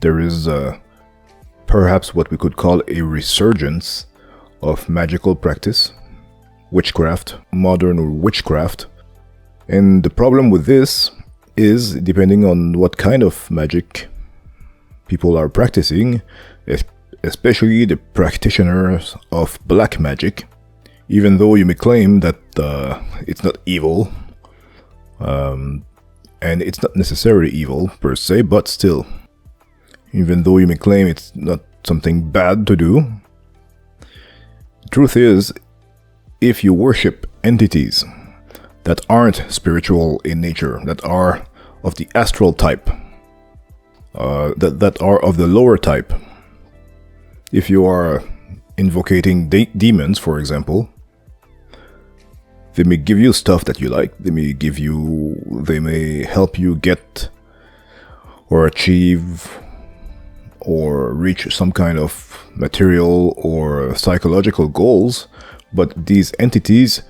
there is perhaps what we could call a resurgence of magical practice, witchcraft, modern witchcraft. And the problem with this is, depending on what kind of magic people are practicing, especially the practitioners of black magic, even though you may claim that it's not evil, and it's not necessarily evil per se, but still, even though you may claim it's not something bad to do, the truth is, if you worship entities that aren't spiritual in nature, that are of the astral type, that are of the lower type, if you are invocating demons, for example, they may give you stuff that you like. They may help you get or achieve or reach some kind of material or psychological goals, but these entities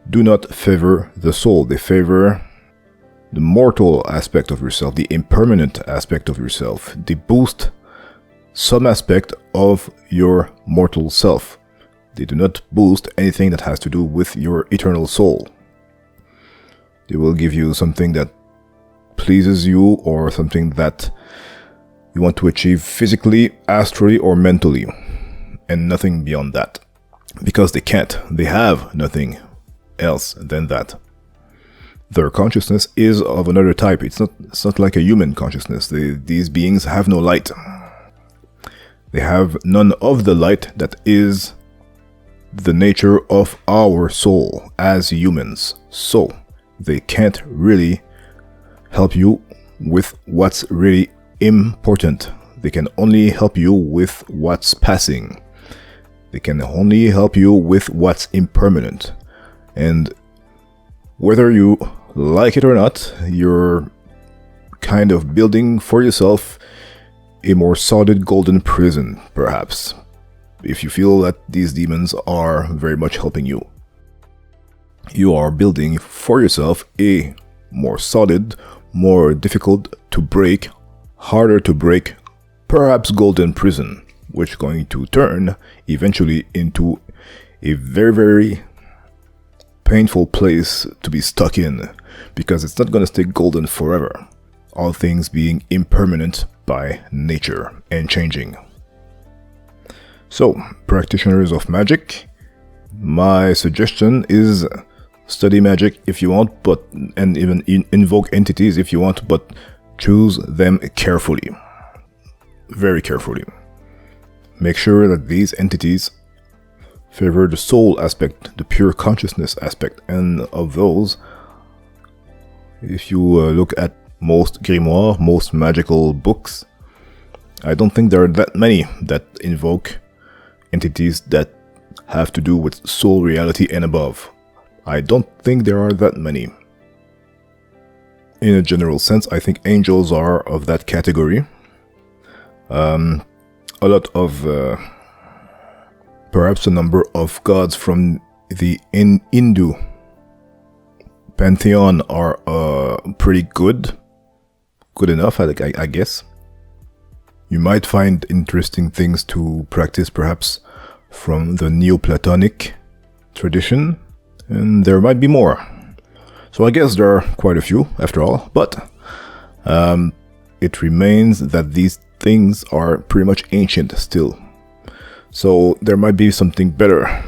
do not favor the soul. They favor the mortal aspect of yourself, the impermanent aspect of yourself. They boost some aspect of your mortal self. They do not boost anything that has to do with your eternal soul. They will give you something that pleases you or something that you want to achieve physically, astrally, or mentally, and nothing beyond that. Because they can't. They have nothing else than that. Their consciousness is of another type. It's not like a human consciousness. These beings have no light. They have none of the light that is the nature of our soul as humans. So they can't really help you with what's really important. They can only help you with what's passing. They can only help you with what's impermanent. And whether you like it or not, you're kind of building for yourself a more solid golden prison, perhaps, if you feel that these demons are very much helping you. You are building for yourself a more solid, more difficult to break, harder to break, perhaps golden prison, which is going to turn eventually into a very, very painful place to be stuck in, because it's not going to stay golden forever, all things being impermanent by nature and changing. So, practitioners of magic, my suggestion is study magic if you want, and even invoke entities if you want, but choose them carefully, very carefully. Make sure that these entities favor the soul aspect, the pure consciousness aspect, and of those, if you look at most grimoires, most magical books, I don't think there are that many that invoke entities that have to do with soul reality and above. I don't think there are that many. In a general sense, I think angels are of that category. A lot of, perhaps a number of gods from the Hindu pantheon are pretty good enough, I guess. You might find interesting things to practice, perhaps from the Neoplatonic tradition, and there might be more. So I guess there are quite a few, after all, but it remains that these things are pretty much ancient still. So there might be something better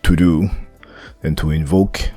to do than to invoke